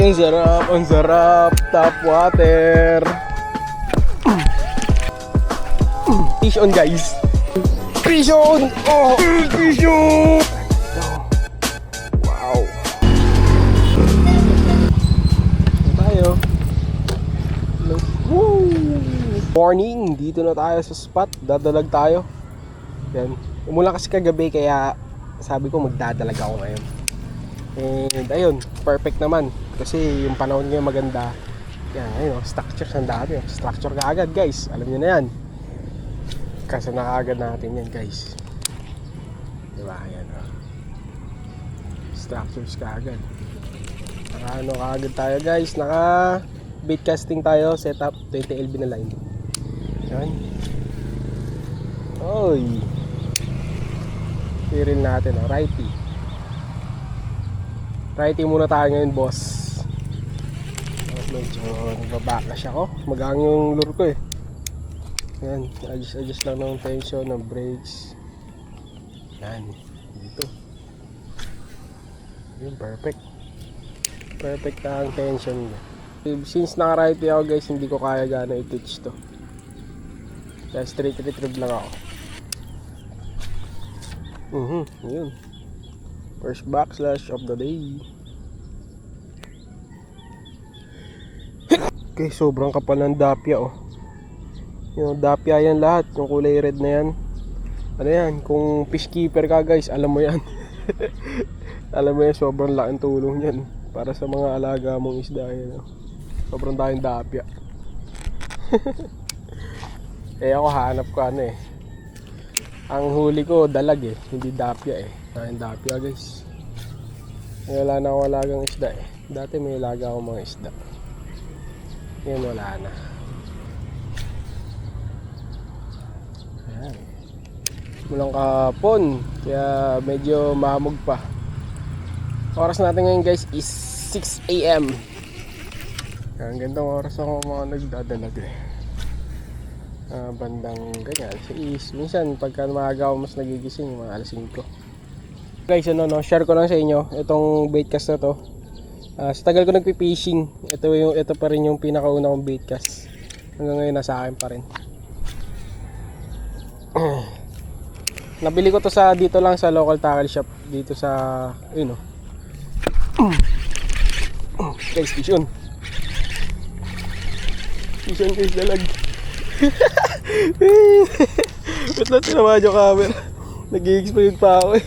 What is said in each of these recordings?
Ang sarap, top water. Fish on guys. Fish on! Oh! Fish on! Wow! Tayo. Woo! Morning! Dito na tayo sa spot. Dadalag tayo. Yan. Umulan kasi kagabi kaya sabi ko magdadalag ako ngayon. And ayun, perfect naman. Kasi yung panahon ngayon maganda. Yan, ayun, structure ang dami. Structure ka agad guys. Alam niyo na yan. Kasi nakaagad natin yan guys. Diba? Yan. Structures ka agad. Ano kaagad tayo guys. Naka bait casting tayo. Setup 20 LB na line. Yan. Oy. Tiril natin. Righty. Righty muna tayo ngayon boss. Medyo nagbabacklash ako. Magaan yung lure ko eh. Yan, adjust lang ng tension, ng brakes. Yan, dito. Yun, perfect. Perfect na ang tension niya. Since naka-righty ako guys, hindi ko kaya gano'n i-teach to. Kaya straight retrieve lang ako. Yun. First backslash of the day. Okay, sobrang kapal ng dapya oh. Yung dapya yan lahat, yung kulay red na yan. Ano yan, kung fish keeper ka guys, alam mo yan. Alam mo yan, sobrang laking tulong yan para sa mga alaga mong isda yan, oh. Sobrang daming dapya. Eh ako hanap ko ano eh. Ang huli ko dalag eh, hindi dapya eh. Daming dapya guys. Wala na akong alagang isda eh. Dati may alaga akong mga isda. Yan wala na. Ayan. Mulang kahapon, kaya medyo mahamog pa. Oras natin ngayon guys is 6 AM. Ang gandang oras ako mga nagdadalag eh. Bandang ganyan, minsan pagka maaga ako mas nagigising, mga alas 5. Guys, share ko lang sa inyo itong bait cast na to. Sa tagal ko nagpi-fishing, ito pa rin yung pinakauna kong bait cast. Hanggang ngayon nasa akin pa rin. Nabili ko to sa dito lang sa local tackle shop dito sa guys, fish on guys, dalag. Ba't na tinamaan yung camera? Nag-i-explain pa ako eh.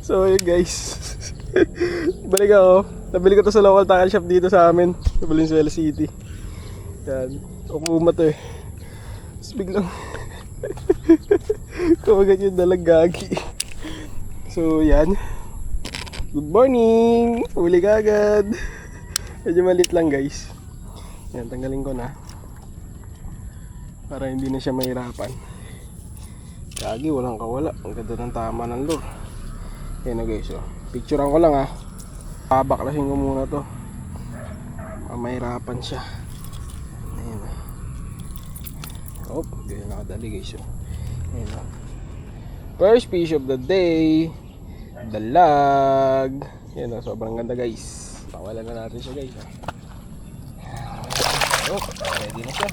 So yun guys. Balik ako. Nabili ko to sa local tackle shop dito sa amin sa Valenzuela City. Yan. Ukuma to eh. Tapos biglang kumagat yung dalag gagi. So yan. Good morning. Huli ka agad. Medyo malit lang guys. Yan, tanggalin ko na para hindi na siya mahirapan. Gagi, walang kawala. Ang ganda ng tama ng lure. Yan na guys, so picturean ko lang ha. Babaklasin ko muna to. Mahirapan siya. Ayan. Oh, ganyan nakadali guys. Ayan. First fish of the day. Dalag. Ayan, sobrang ganda guys. Pawalan na natin siya guys. Oh, ready na siya.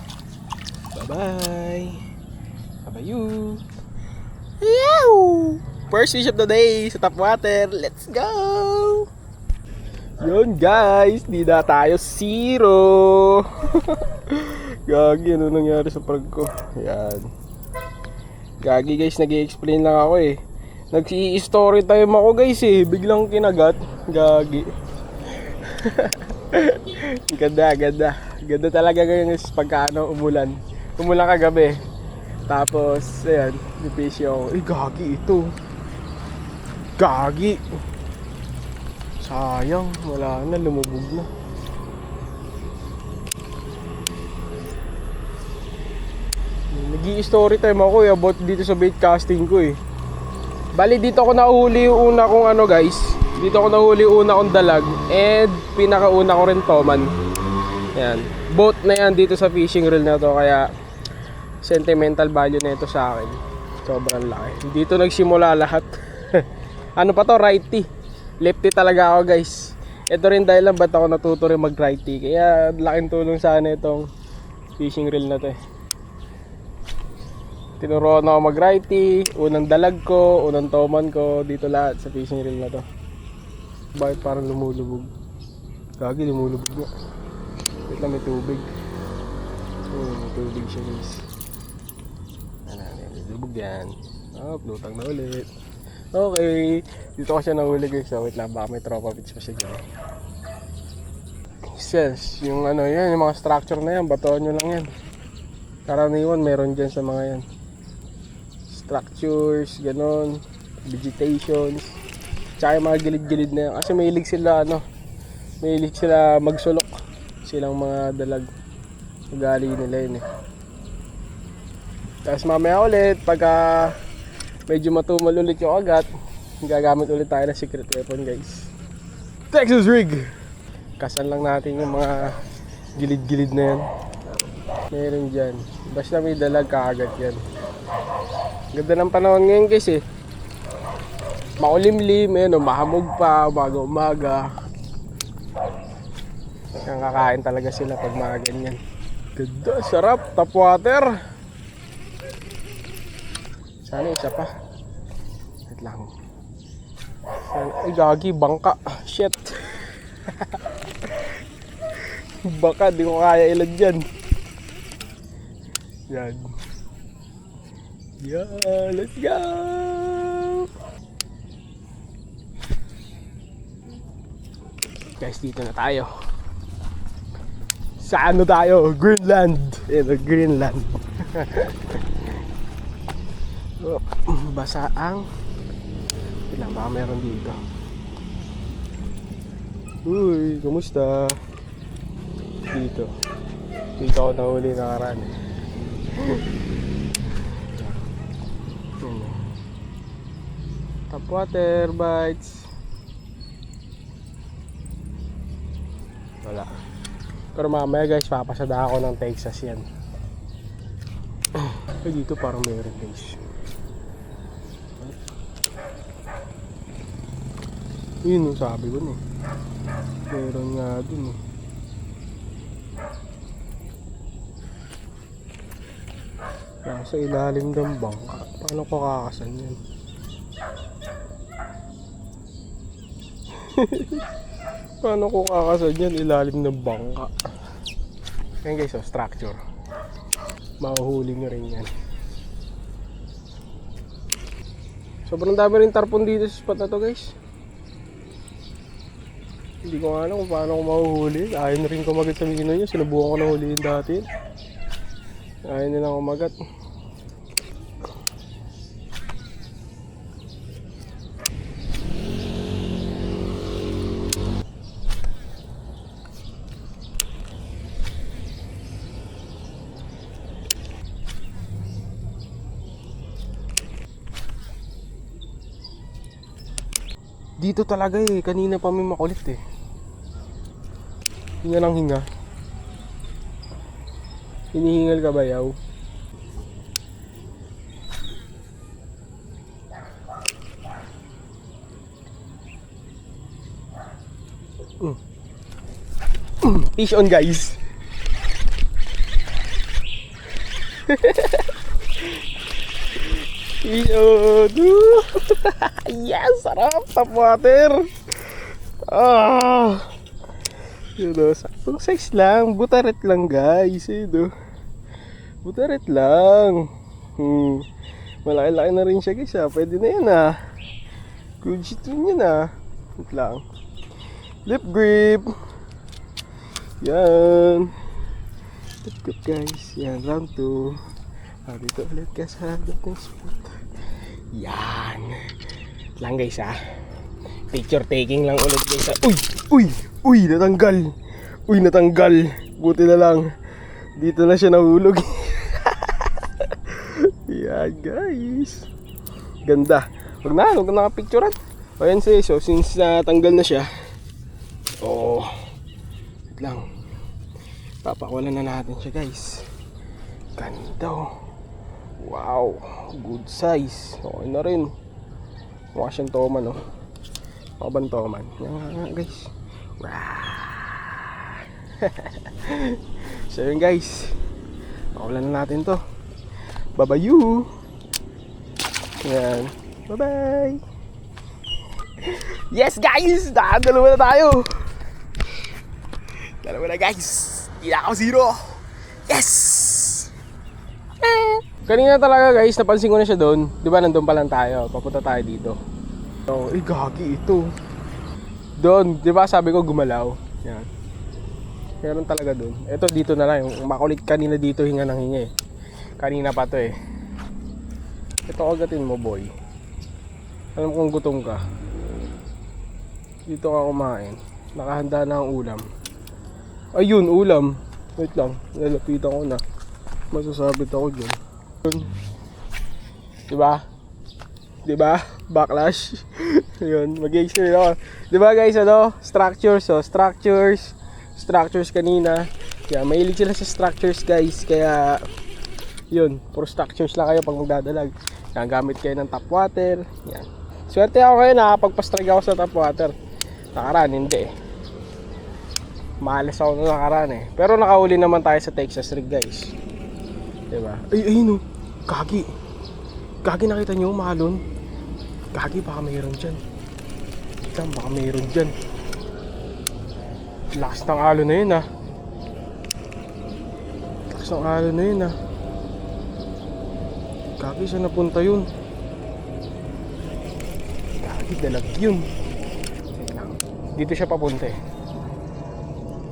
Bye-bye. Bye-bye you. Yow! First fish of the day sa top water. Let's go! Yun guys, di na tayo zero. Gagi, ano nangyari sa prank ko? Yan. Gagi guys, nag-i-explain lang ako eh. Nag-i-story time ako guys eh. Biglang kinagat. Gagi. Ganda, ganda. Ganda talaga guys pagka umulan. Umulan kagabi. Tapos, ayan, nipish ako. Eh, gagi ito. Gagi. Sayang, wala na, lumubog na. Nag-i-story time ako eh, about dito sa bait casting ko eh. Bali dito ako nahuli yung una kong guys. Dito ako nahuli yung una kong dalag. And pinakauna ko rin toman. Yan. Boat na yan dito sa fishing reel na to. Kaya sentimental value na ito sa akin. Sobrang laki. Dito nagsimula lahat. Ano pa to? Righty. Lefty talaga ako guys. Ito rin dahil lang ba't ako natuto rin mag-righty. Kaya laking tulong sana itong fishing reel na to eh. Tinuruan ako mag-righty, unang dalag ko, unang toman ko, dito lahat sa fishing reel na to. Bakit parang lumulubog? Gagi, lumulubog nga. Wait lang, may tubig. May tubig siya guys. Lumulubog yan. Lutang na ulit. Okay, dito ko siya nahuli guys. So wait lang, baka may tropa pitch pa siya dyan. Yes, yung ano yan, yung mga structure na yan, batoan nyo lang yan. Karaniwan meron dyan sa mga yan. Structures, ganon, vegetations, tsaka yung mga gilid-gilid na yan. Kasi mahilig sila magsulok. Silang mga dalag. Ugali nila yun eh. Tapos mamaya ulit, pagka medyo matumal ulit yung agat, gagamit ulit tayo ng secret weapon guys. Texas rig! Kasan lang natin yung mga gilid-gilid na yan. Meron dyan. Basta may dalag, kaagat yan. Ganda ng panahon ngayon guys eh. Makulimlim, mahamog pa, umaga. Kaya kakain talaga sila pag mga ganyan. Ganda, sarap, tap water. Sana isa pa. Wait lang. Ay gagi, bangka. Shit. Baka di ko kaya ilan dyan. Yan. Yeah, let's go. Guys, dito na tayo. Sa ano tayo? Greenland. Greenland. Basa ang ilang baka meron dito. Uy, kumusta? Dito ako nahuli nakaraan. Top water bites. Wala. Pero mamaya guys, papasada ako ng Texas yan. Ay dito parang meron guys. Yun yung sabi ko eh. Meron nga dun eh. Nasa ilalim ng bangka. Paano ko kakasan yan? Paano ko kakasan yan? Ilalim ng bangka. Yan guys, structure. Mahuhuli nyo rin yan. Sobrang dami rin tarpon dito sa spot na to guys. Hindi ko alam kung paano ko mahuhuli. Ayaw na rin kumagat sa mino nyo. Sinubukan ko na huliin dati. Ayaw nilang kumagat. Dito talaga eh. Kanina pa may makulit eh. Hinga ng hinga. Hinihingal ka ba yaw? Fish on guys. Fish on. Yes, sarap. Tap water. Yun o, saktong size lang. Butaret lang guys. Yun o. Butaret lang. Malaki-laki na rin siya guys ha. Pwede na yan ha. Good shit rin yan ha. Wait lang. Lip grip. Yan. Lip grip guys. Yan, round 2. Dito ulit ka sa dating spot. Yan. Lang guys ha. Picture taking lang ulit guys ha. Uy, natanggal. Natanggal. Buti na lang. Dito na siya nahulog. Yan guys. Ganda. Huwag na nakapicturean. O yan siya. So since natanggal na siya. Wait lang. Papakulan na natin siya guys. Ganda. Wow. Good size. Okay na rin. Mukha siyang toman Mukha bang toman? Yan nga guys. So yun guys, makulan na natin to. Babayu. Yan. Bye bye. Yes guys, dalawa na tayo. Dalawa na guys. Hindi na ako zero. Yes. Kanina talaga guys, napansin ko na siya doon. Di ba nandun pa lang tayo, papunta tayo dito. So, gagi ito. Doon, di ba sabi ko gumalaw. Yan. Meron talaga doon. Ito dito na lang, yung makulit kanina dito hinga ng hinga eh. Kanina pa to eh. Ito agatin mo boy. Alam kong gutom ka. Dito ka kumain. Nakahanda na ang ulam. Ayun, ulam. Wait lang, lalapitan ko na. Masasabit ako dyan. Diba? Diba? Backlash. Yun, mag-explain ako. Diba guys, ano? Structures, oh. Structures kanina. Kaya mahilig sila sa structures guys. Kaya, yun, puro structures lang kayo pag magdadalag. Gagamit kayo ng tap water. Yan. Swerte ako ngayon, nakapagpastrag ako sa tap water. Nakaraan, hindi eh. Malas ako na nakaraan eh. Pero nakahuli naman tayo sa Texas rig guys. Diba? Ay no. Gagi. Gagi, nakita nyo, mahalon. Gagi, baka mayroon dyan. Baka mayroon dyan. Lakas ng alon na yun ah. Lakas ng alon na yun ah. Gagi, saan napunta yun? Gagi, dalag yun. Dito siya papunta eh.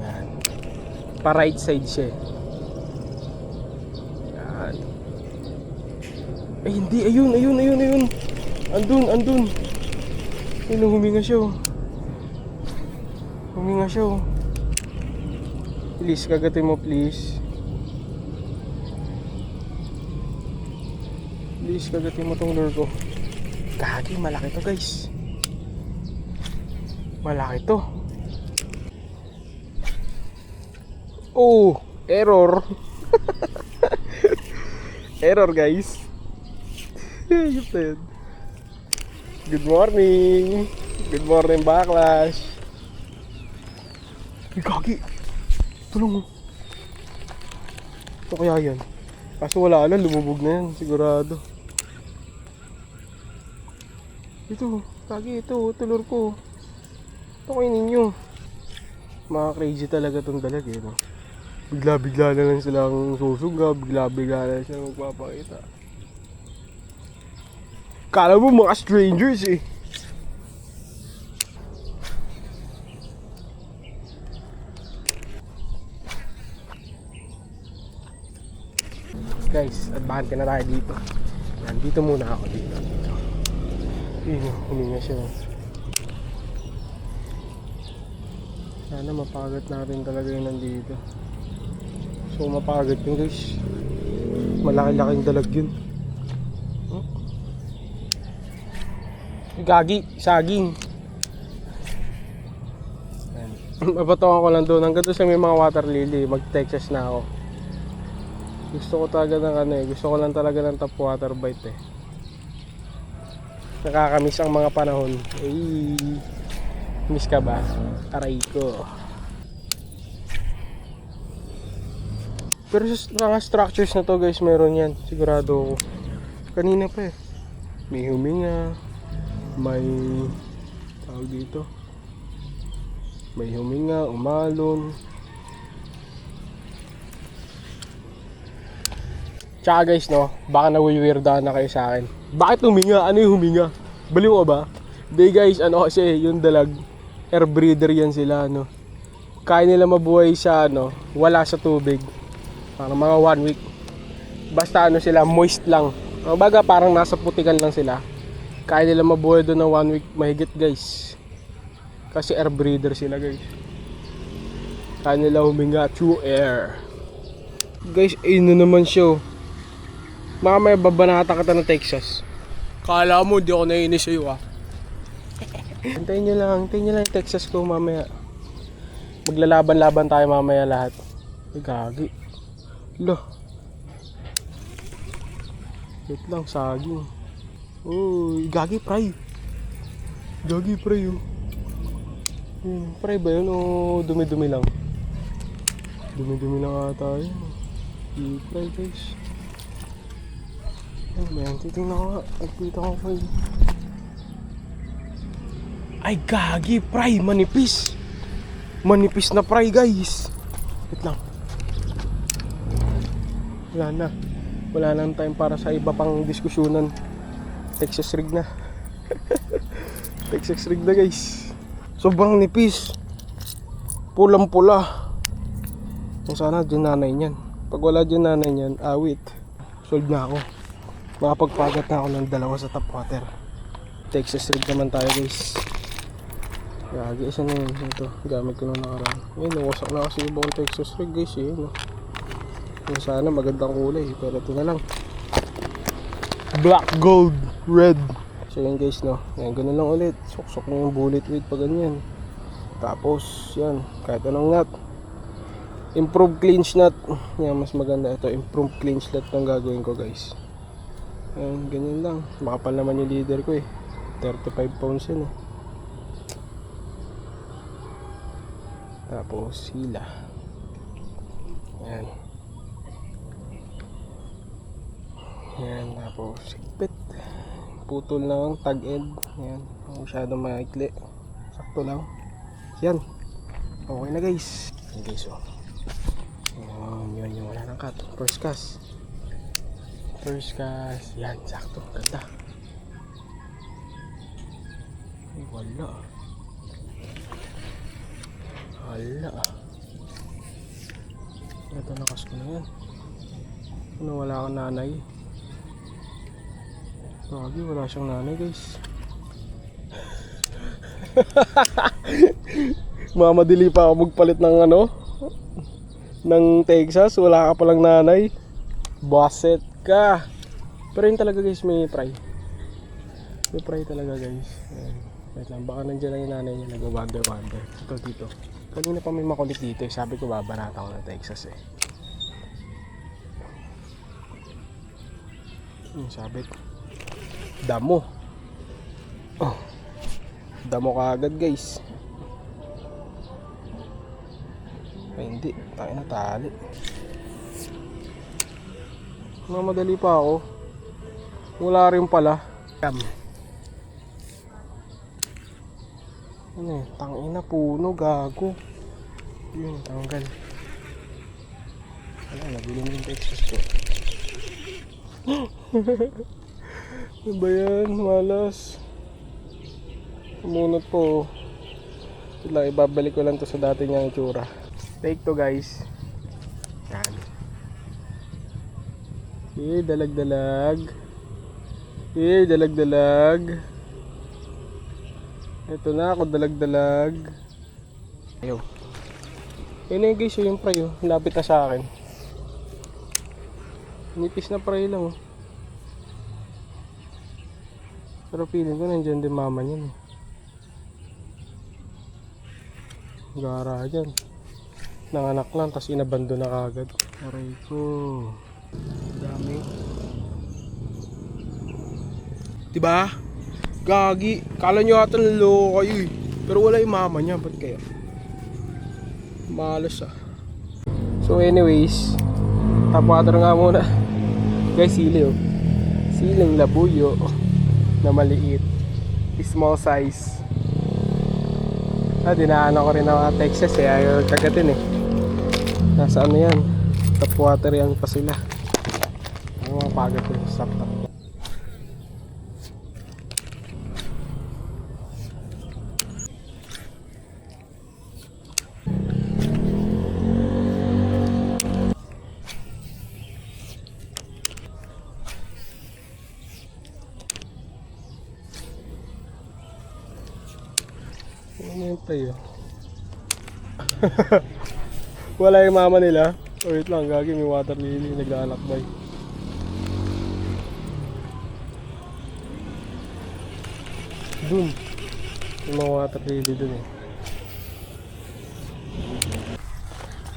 Yan. Pa right side siya eh. Ay hindi, ayun. Andun. Ayun, huminga siya. Please, kagatin mo please. Please, kagatin mo tong lure ko. Gagi, malaki to guys. Malaki to. Oh, error. Error guys. Good morning. Good morning Backlash. Ay gagi. Tulong mo. Ito kaya yan. Kaso wala na, lumubog na yan sigurado. Ito, gagi ito, tulor ko. Ito kainin nyo. Mga crazy talaga tong dalag eh, no? Bigla-bigla na lang silang susuga, bigla-bigla na lang silang magpapakita. Kala mo mga strangers eh. Guys, advance na tayo dito. Yan, dito muna ako dito. Yun, huminga siya. Sana mapagat natin talaga yun nandito. So mapagat yun guys. Malaki-laking dalag yun. Gagi, saging. Mapatungan ko lang doon. Hanggang doon sa may mga water lily. Mag-Texas na ako. Gusto ko talaga ng ano eh. Gusto ko lang talaga ng top water bite eh. Nakakamiss ang mga panahon. Ay, miss ka ba? Aray ko. Pero sa mga structures na to guys, meron yan. Sigurado ako. Kanina pa eh. May huminga. May tawag dito. May huminga, umalon. Tsaka guys no, baka nawiwirdahan na kayo sa akin. Bakit huminga? Ano yung huminga? Baliw ka ba? Hindi guys, ano kasi yung dalag, air breather yan sila no. Kaya nila mabuhay sa ano, wala sa tubig. Parang mga 1 week. Basta ano sila, moist lang. Baga parang nasa putikan lang sila. Kaya nila mabuhay doon ng 1 week mahigit guys. Kasi air breather sila guys. Kaya nila huminga through air. Guys, ayun na naman siya. Mamaya babanata kita ng Texas. Kala mo di ako naiinis sa'yo ah. Hintayin nyo lang yung Texas ko mamaya. Maglalaban-laban tayo mamaya lahat. Ay gagi. Loh. Wait lang, saging. Uy, gagi fry. Gagi fry oh. Pre ba yun o dumi-dumi lang? Dumi-dumi lang ata yun. Di pre guys. Ayan, titignan ko nga. Nagpita ko kayo. Ay gagi, pre, manipis. Manipis na pre guys. Wait lang. Wala nang time para sa iba pang diskusyonan. Texas rig na. Texas rig na guys. Sobrang nipis. Pulang pula. Kung sana dyan nanay niyan. Pag wala dyan nanay niyan, awit. Solve na ako. Makapagpagat na ako ng 2 sa top water. Texas rig naman tayo guys. Gagi, isa na yun. Ito, gamit ko nung nakaraan. Ayun, nawasak na kasi yung buong Texas rig guys. Ayun, kung sana magandang kulay. Pero ito na lang. Black, gold, red. So yun guys, no. Yan, ganun lang ulit. Suksok mo yung bullet weight pa ganyan. Tapos, yan. Kahit anong nut. Improve clinch nut. Yan, mas maganda ito. Improve clinch nut ang gagawin ko guys. Yan, ganyan lang. Makapal naman yung leader ko eh. 35 pounds yun eh. Tapos hila. Yan. Yan, tapos higpit. Putol lang, tag end. Yan, masyadong maikli. Sakto lang. Yan. Okay na guys. Yan guys, oh. Yun yung wala ng cut. First cast. Yan, sakto. Ganda. Ay, wala. Ito, nakas ko na yan. Ano, wala akong nanay. Lagi, wala siyang nanay guys. Mamadali pa ako magpalit ng ano, ng Texas. Wala ka palang nanay. Baset ka. Pero yun talaga guys, may fry. May fry talaga guys. Ayan. Wait lang, baka nandiyan lang yung nanay niya. Nag-wander. Ito dito. Kanina pa may makulit dito eh. Sabi ko babanata ko ng Texas eh. Sabit. Damo. Oh. Damo ka agad guys. Ay hindi. Tayo na tali. Mamadali pa ako. Wala rin pala. Ano eh, tangina puno, gago. Yun, tanggal. Wala, nabili mo yung Texas ko. Ano ba yan? Malas. Sumunod po. Sila, ibabalik ko lang to sa dati niyang itsura. Take to guys. Yan. Dalag-dalag. Ito na ako, dalag-dalag. Ayaw. Yun na guys, yung fry oh. Lapit na sa akin. Nipis na fry lang oh. Pero feeling ko nandiyan din mama niyan eh. Gara dyan. Nanganak lang, tapos inabando na kagad. Aray ko. Dami. Diba? Gagi. Kala nyo ata naloko kayo eh. Pero wala yung mama niya. Ba't kaya? Malas ah. So anyways, top water nga muna. Guys, sili oh. Siling labuyo na maliit. Small size. Dinaanan ko rin ang Texas eh. Ayaw kagatin eh. Nasa ano yan? Top water yan pa sila. Ang mga pagat ko sa top. Ano yung tayo? Wala yung mama nila. Wait lang, gagi, may water lily naglalakbay. Dun. May mga water lily dun eh.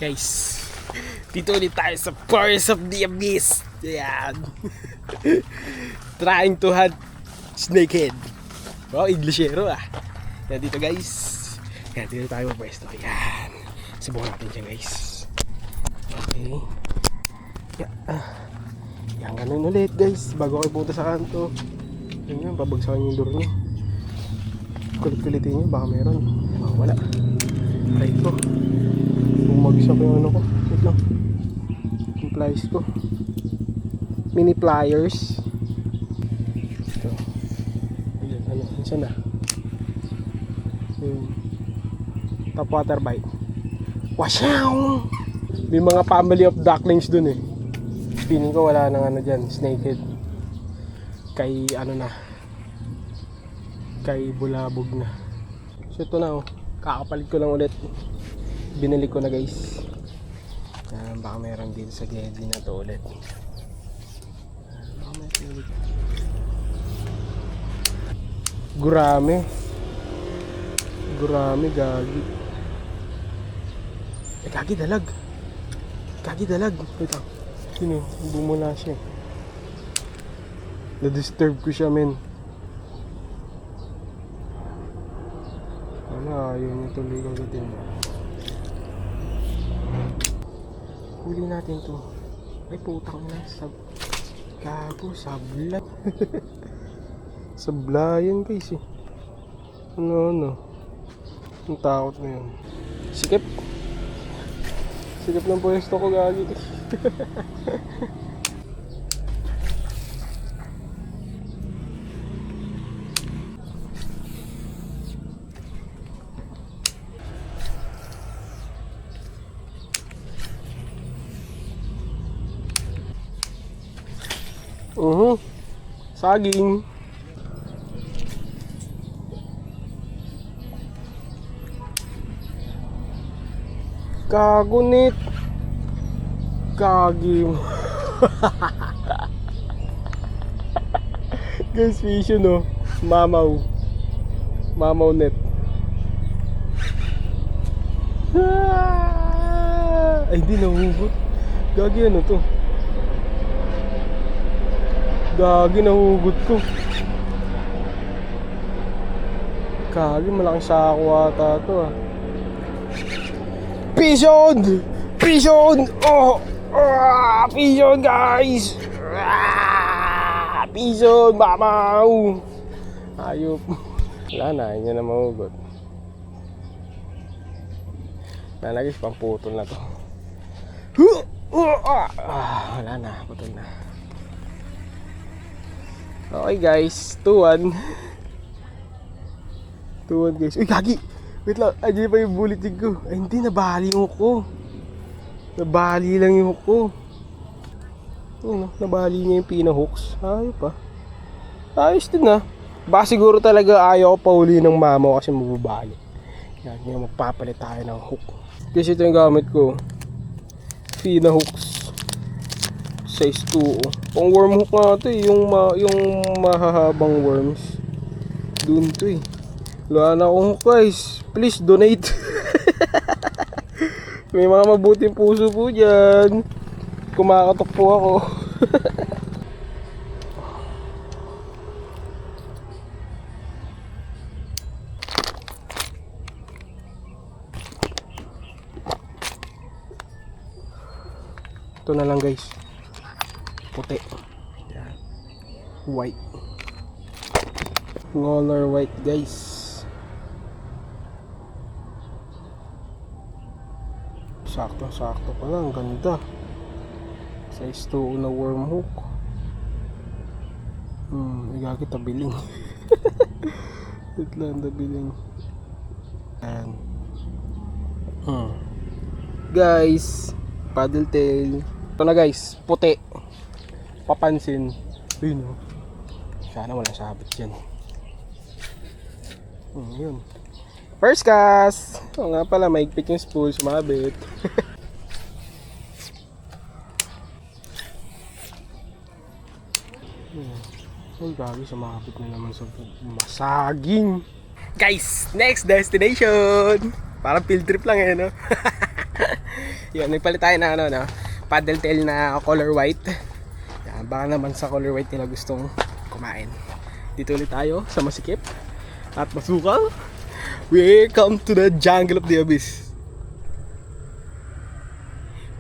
Guys, dito ulit tayo sa Forest of the Abyss. Ayan. Trying to hunt snakehead. Wow, Englishero ah. Yan dito guys. Yan, dito tayo pwesto. Yan. Subukan natin dyan guys. Okay. Yan. Yan, ganun ulit guys. Bago kayo punta sa kanto. Yan, pabagsakan yung door nyo. Kulit-kulitin nyo, baka meron. Oh, wala. Try ko. Bumagsak yung ano ko. Wait lang. Yung pliers ko. Mini pliers. Ito. Ayan, ano, saan na? Top water bite. Wasyaw! May mga family of ducklings dun eh. Feeling ko wala nang ano dyan, snakehead. Kay ano na. Kay bulabog na. So ito na oh. Kakapalit ko lang ulit. Binili ko na guys. Baka meron dito sa Gedli na to ulit. Baka meron ulit. Gurame. Gurame, gagi. Gagi dalag. Gagi dalag. Wait lang. Sino? Bumula siya. Na-disturb ko siya men. Ayaw niya tuloy gagatin mo. Huli natin to. Ay putang na. Gago, sablay. Sablayan guys eh. Ano. Ang takot na yun. Sikip. Sikip ng pwesto ko gagi. Saging. Kagunit. Kagi. Guys, fish yun oh. Mamaw. Mamaw net. Ay, hindi nahugot. Gagi ano to? Gagi, nahugot ko. Gagi, malaking sako ata to ah. Pison! Pison! Oh! Pison guys! Pison! Mamaw! Ayop. Wala na, hindi na mahugot. Wala guys, pang putol na to. Wala na, putol na. Okay guys, 2-1. 2-1 guys. Uy, gagi! Wait lang, andyan pa yung bullet jig ko. Ay hindi, nabali yung hook ko. Nabali lang yung hook ko. Yun, nabali niya yung pinahooks. Ayos pa. Ayos din ah. Baka siguro talaga ayaw ko pauli ng mama kasi mababali. Yan, yung magpapalit tayo ng hook. Kasi ito yung gamit ko. Pinahooks. Size 2. Pang worm hook nga ito eh. Yung mahahabang worms. Doon to eh. Wala na akong hook guys. Please donate. May mga mabuting puso po dyan. Kumakatok po ako. Ito na lang guys. Puti. Yan. White. Roller white guys. Sakto pa lang. Ganda. Size 2 na worm hook. Igagi tabiling. Ito lang tabiling. Ayan. Guys, paddle tail. Ito na guys, puti. Papansin. Ayun o. Sana walang sabit dyan. Yun. First cast. Oo nga pala, maigpit yung spool, sumabit. Ay, gabi, sumabit na naman sa masaging. Guys, next destination. Parang field trip lang eh, no? Yan, nagpalit tayo na ano, no? Paddle tail na color white. Yan, baka naman sa color white nila gustong kumain. Dito ulit tayo sa masikip at masukal. Welcome to the jungle of the abyss.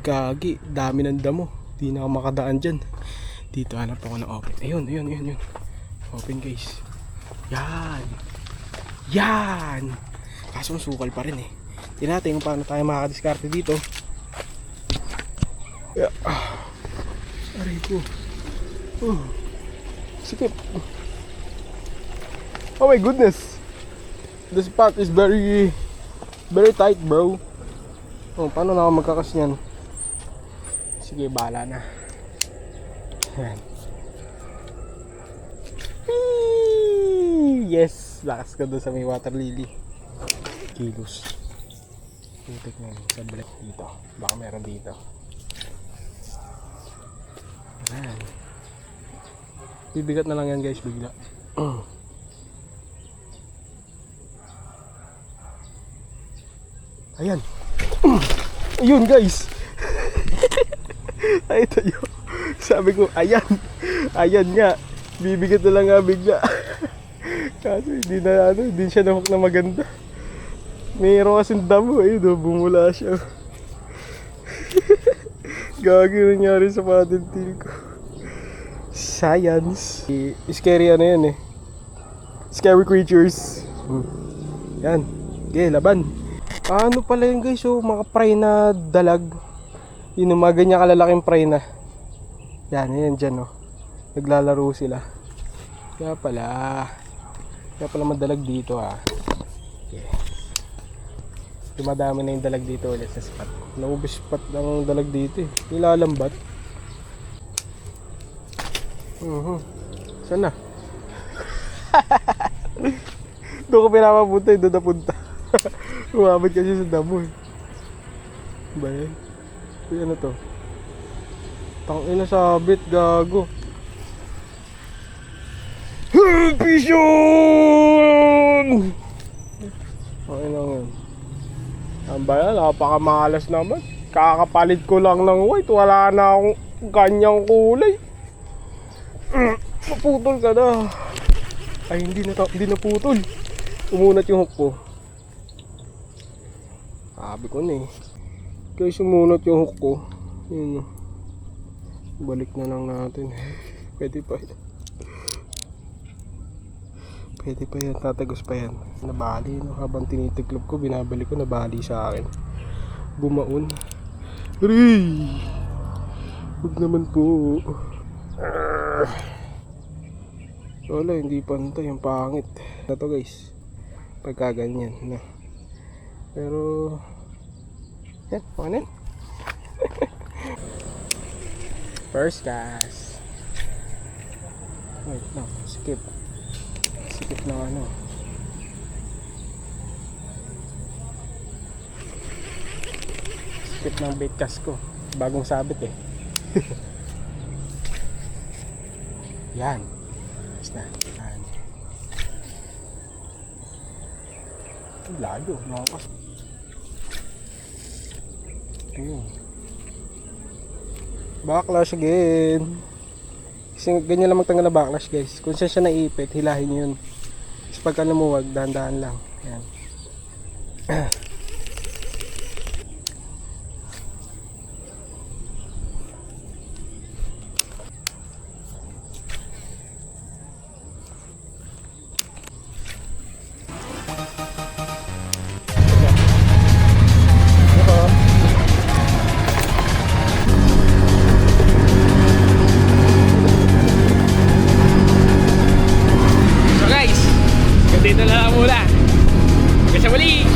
Kagi, dami ng damo. Di na ako makadaan dyan. Dito hanap ako ng open. Ayun. Open guys. Yan. Kaso sukal pa rin eh. Tingnan natin kung paano tayo makakadiskarte dito. Yeah. Aray ko. Sikip. Oh my goodness. The spot is very tight, bro. Oh, paano na ako magkakas niyan? Sige, bahala na. Yan. Yes! Lakas ka doon sa may water lily. Kilos. Putik na yun. Sa black dito. Baka meron dito. Ayan. Bibigat na lang yan guys, bigla. Ayan. Ayun guys. Ay tayo. Sabi ko, ayan. Ayan nga. Bibigat na lang nga bigla. Kasi hindi siya nahook na maganda. Mayroon kasing damo. Ayun, bumula siya. Gagi nangyari sa paddle tail ko. Science. Scary ano yan eh. Scary creatures. Yan. Okay, laban. Ano pala yun guys, so mga prey na dalag. Yun yung mga ganyan kalalaking prey na. Yan dyan oh. Naglalaro sila. Kaya pala madalag dito ah. Okay. Dumadami na yung dalag dito ulit sa spot. Naubos spot ng dalag dito eh. Nilalambat. Saan na? Doon ko pinapapunta eh, doon napunta. Umabot kasi sa damo eh. Ba yan? Uy, ano to? Tangina sabit, gago. Vision! Okay lang yan. Ang bayan, napakamalas naman. Kakapalit ko lang ng white. Wala na akong ganyang kulay. Maputol ka na. Ay, hindi na putol. Umunat yung hook ko. Sabi ko na eh. Guys, umunat yung hook ko. Yun. Balik na lang natin. Pwede pa yan. Tatagos pa yan. Nabali, no? Habang tinitiklop ko, binabalik ko, nabali sa akin. Bumaon. Aray! Huwag naman po. Wala, hindi pantay. Ang pangit. Ito guys. Pagka ganyan. No? Pero yan, panin. First cast. Wait, no, skip na ano. Skip ng bait cast ko. Bagong sabit eh. Yan. Ayos na. Yan. Layo, nakakas. Ayun. Backlash again. Kasi ganyan lang magtanggal na backlash guys. Kung saan siya naipit, hilahin nyo yun. Kasi pagka lumuwag, dahan-dahan lang. Yan. Dito na lang muna. Hanggang sa muli.